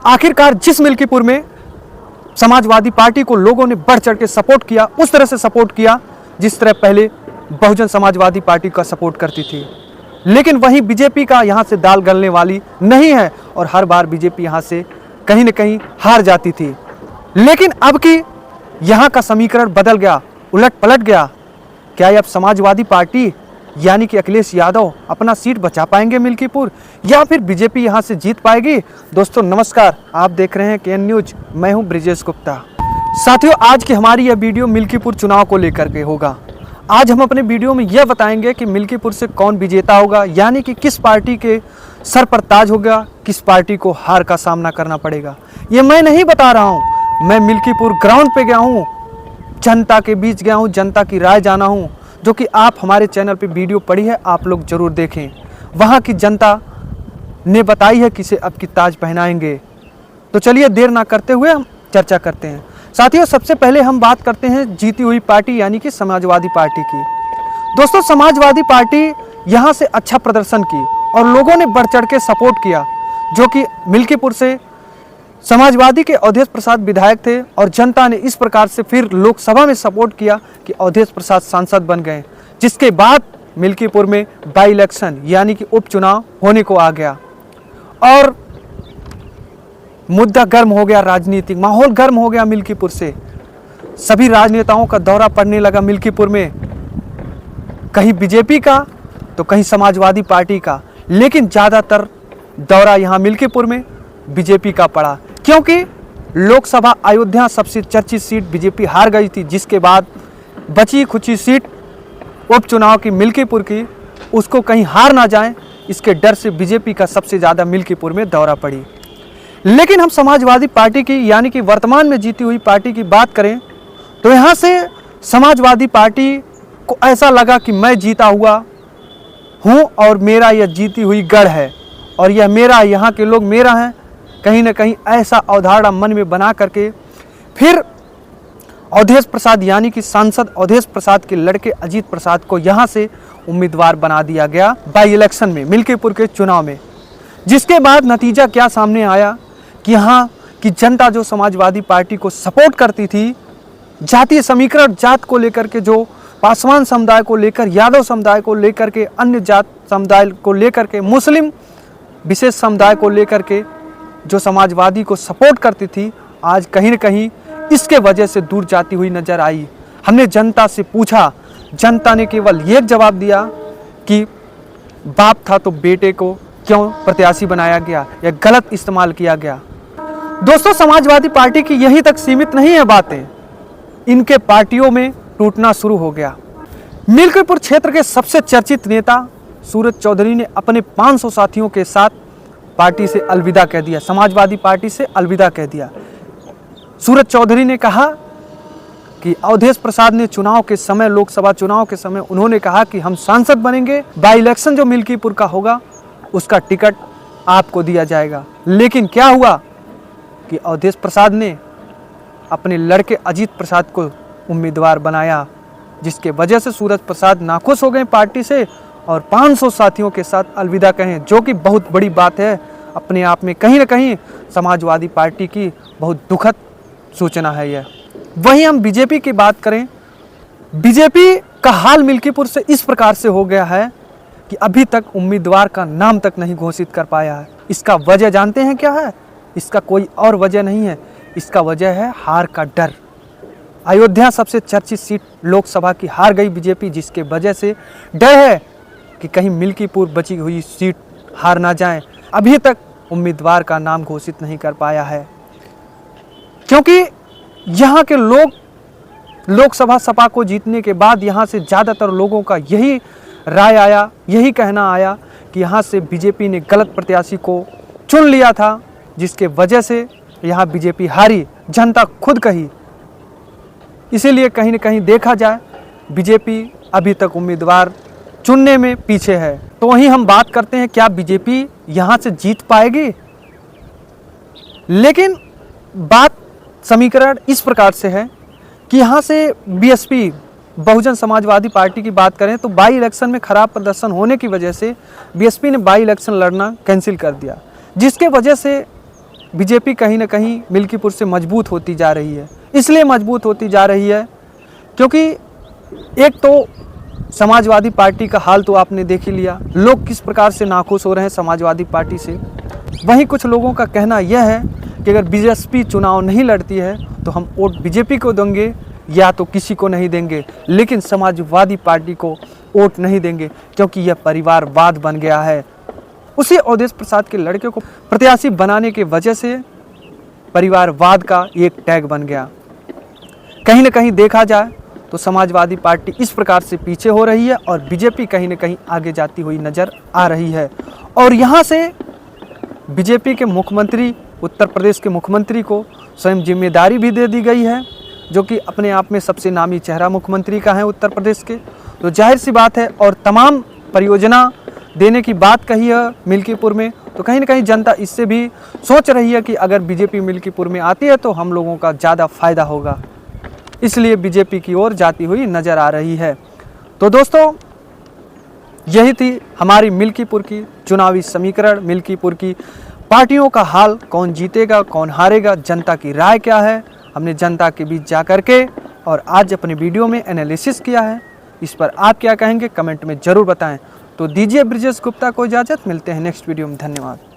आखिरकार जिस मिल्कीपुर में समाजवादी पार्टी को लोगों ने बढ़ चढ़ के सपोर्ट किया, उस तरह से सपोर्ट किया जिस तरह पहले बहुजन समाजवादी पार्टी का सपोर्ट करती थी। लेकिन वहीं बीजेपी का यहाँ से दाल गलने वाली नहीं है और हर बार बीजेपी यहाँ से कहीं न कहीं हार जाती थी। लेकिन अब की यहाँ का समीकरण बदल गया, उलट पलट गया। क्या अब समाजवादी पार्टी यानी कि अखिलेश यादव अपना सीट बचा पाएंगे मिल्कीपुर, या फिर बीजेपी यहां से जीत पाएगी? दोस्तों नमस्कार, आप देख रहे हैं केएन न्यूज, मैं हूं ब्रिजेश गुप्ता। साथियों, आज की हमारी यह वीडियो मिल्कीपुर चुनाव को लेकर के होगा। आज हम अपने वीडियो में यह बताएंगे कि मिल्कीपुर से कौन विजेता होगा, यानी कि किस पार्टी के सर पर ताज होगा, किस पार्टी को हार का सामना करना पड़ेगा। ये मैं नहीं बता रहा हूँ, मैं मिल्कीपुर ग्राउंड पे गया हूँ, जनता के बीच गया हूँ, जनता की राय जाना हूँ, जो कि आप हमारे चैनल पे वीडियो पड़ी है, आप लोग जरूर देखें। वहाँ की जनता ने बताई है किसे अब की ताज पहनाएंगे। तो चलिए देर ना करते हुए हम चर्चा करते हैं। साथियों, सबसे पहले हम बात करते हैं जीती हुई पार्टी यानी कि समाजवादी पार्टी की। दोस्तों, समाजवादी पार्टी यहाँ से अच्छा प्रदर्शन की और लोगों ने बढ़ चढ़ के सपोर्ट किया, जो कि मिल्कीपुर से समाजवादी के अवधेश प्रसाद विधायक थे और जनता ने इस प्रकार से फिर लोकसभा में सपोर्ट किया कि अवधेश प्रसाद सांसद बन गए। जिसके बाद मिल्कीपुर में बाई इलेक्शन यानी कि उपचुनाव होने को आ गया और मुद्दा गर्म हो गया, राजनीतिक माहौल गर्म हो गया मिल्कीपुर से। सभी राजनेताओं का दौरा पड़ने लगा मिल्कीपुर में, कहीं बीजेपी का तो कहीं समाजवादी पार्टी का, लेकिन ज़्यादातर दौरा यहाँ मिल्कीपुर में बीजेपी का पड़ा, क्योंकि लोकसभा अयोध्या सबसे चर्चित सीट बीजेपी हार गई थी। जिसके बाद बची खुची सीट उपचुनाव की मिल्कीपुर की, उसको कहीं हार ना जाए, इसके डर से बीजेपी का सबसे ज़्यादा मिल्कीपुर में दौरा पड़ी। लेकिन हम समाजवादी पार्टी की यानी कि वर्तमान में जीती हुई पार्टी की बात करें तो यहाँ से समाजवादी पार्टी को ऐसा लगा कि मैं जीता हुआ हूँ और मेरा यह जीती हुई गढ़ है और यह मेरा, यहाँ के लोग मेरा हैं। कहीं ना कहीं ऐसा अवधारणा मन में बना करके फिर अवधेश प्रसाद यानी कि सांसद अवधेश प्रसाद के लड़के अजीत प्रसाद को यहाँ से उम्मीदवार बना दिया गया बाई इलेक्शन में, मिल्कीपुर के चुनाव में। जिसके बाद नतीजा क्या सामने आया कि यहाँ की जनता जो समाजवादी पार्टी को सपोर्ट करती थी, जातीय समीकरण, जात को लेकर के, जो पासवान समुदाय को लेकर, यादव समुदाय को लेकर के, अन्य जात समुदाय को लेकर के, मुस्लिम विशेष समुदाय को लेकर के जो समाजवादी को सपोर्ट करती थी, आज कहीं न कहीं इसके वजह से दूर जाती हुई नजर आई। हमने जनता से पूछा, जनता ने केवल ये जवाब दिया कि बाप था तो बेटे को क्यों प्रत्याशी बनाया गया, यह गलत इस्तेमाल किया गया। दोस्तों, समाजवादी पार्टी की यहीं तक सीमित नहीं है बातें, इनके पार्टियों में टूटना शुरू हो गया। मिल्कीपुर क्षेत्र के सबसे चर्चित नेता सूरज चौधरी ने अपने 500 साथियों के साथ पार्टी से अलविदा कह दिया, समाजवादी पार्टी से अलविदा कह दिया। सूरज चौधरी ने कहा कि अवधेश प्रसाद ने चुनाव के समय, लोकसभा चुनाव के समय उन्होंने कहा कि हम सांसद बनेंगे, बाई इलेक्शन जो मिल्कीपुर का होगा उसका टिकट आपको दिया जाएगा। लेकिन क्या हुआ कि अवधेश प्रसाद ने अपने लड़के अजीत प्रसाद को उम्मीदवार बनाया, जिसके वजह से सूरज प्रसाद नाखुश हो गए पार्टी से और 500 साथियों के साथ अलविदा कहें, जो कि बहुत बड़ी बात है अपने आप में। कहीं ना कहीं समाजवादी पार्टी की बहुत दुखद सूचना है यह। वहीं हम बीजेपी की बात करें, बीजेपी का हाल मिल्कीपुर से इस प्रकार से हो गया है कि अभी तक उम्मीदवार का नाम तक नहीं घोषित कर पाया है। इसका वजह जानते हैं क्या है? इसका कोई और वजह नहीं है, इसका वजह है हार का डर। अयोध्या सबसे चर्चित सीट लोकसभा की हार गई बीजेपी, जिसके वजह से डर है कि कहीं मिल्कीपुर बची हुई सीट हार ना जाए। अभी तक उम्मीदवार का नाम घोषित नहीं कर पाया है, क्योंकि यहाँ के लोग लोकसभा सपा को जीतने के बाद यहाँ से ज़्यादातर लोगों का यही राय आया, यही कहना आया कि यहाँ से बीजेपी ने गलत प्रत्याशी को चुन लिया था, जिसके वजह से यहाँ बीजेपी हारी, जनता खुद कही। इसीलिए कहीं न कहीं देखा जाए बीजेपी अभी तक उम्मीदवार चुनने में पीछे है। तो वहीं हम बात करते हैं, क्या बीजेपी यहाँ से जीत पाएगी? लेकिन बात समीकरण इस प्रकार से है कि यहाँ से बीएसपी बहुजन समाजवादी पार्टी की बात करें तो बाई इलेक्शन में खराब प्रदर्शन होने की वजह से बीएसपी ने बाई इलेक्शन लड़ना कैंसिल कर दिया, जिसके वजह से बीजेपी कहीं ना कहीं मिल्कीपुर से मजबूत होती जा रही है। इसलिए मजबूत होती जा रही है क्योंकि एक तो समाजवादी पार्टी का हाल तो आपने देख ही लिया, लोग किस प्रकार से नाखुश हो रहे हैं समाजवादी पार्टी से। वहीं कुछ लोगों का कहना यह है कि अगर बीजेपी चुनाव नहीं लड़ती है तो हम वोट बीजेपी को देंगे या तो किसी को नहीं देंगे, लेकिन समाजवादी पार्टी को वोट नहीं देंगे क्योंकि यह परिवारवाद बन गया है। उसी अवधेश प्रसाद के लड़के को प्रत्याशी बनाने की वजह से परिवारवाद का एक टैग बन गया। कहीं ना कहीं देखा जाए तो समाजवादी पार्टी इस प्रकार से पीछे हो रही है और बीजेपी कहीं ना कहीं आगे जाती हुई नजर आ रही है। और यहाँ से बीजेपी के मुख्यमंत्री, उत्तर प्रदेश के मुख्यमंत्री को स्वयं जिम्मेदारी भी दे दी गई है, जो कि अपने आप में सबसे नामी चेहरा मुख्यमंत्री का है उत्तर प्रदेश के। तो जाहिर सी बात है, और तमाम परियोजना देने की बात कही है मिल्कीपुर में, तो कहीं ना कहीं जनता इससे भी सोच रही है कि अगर बीजेपी मिल्कीपुर में आती है तो हम लोगों का ज़्यादा फायदा होगा, इसलिए बीजेपी की ओर जाती हुई नज़र आ रही है। तो दोस्तों, यही थी हमारी मिल्कीपुर की चुनावी समीकरण, मिल्कीपुर की पार्टियों का हाल, कौन जीतेगा कौन हारेगा, जनता की राय क्या है, हमने जनता के बीच जा कर के और आज अपने वीडियो में एनालिसिस किया है। इस पर आप क्या कहेंगे कमेंट में ज़रूर बताएं। तो दीजिए ब्रिजेश गुप्ता को इजाज़त, मिलते हैं नेक्स्ट वीडियो में। धन्यवाद।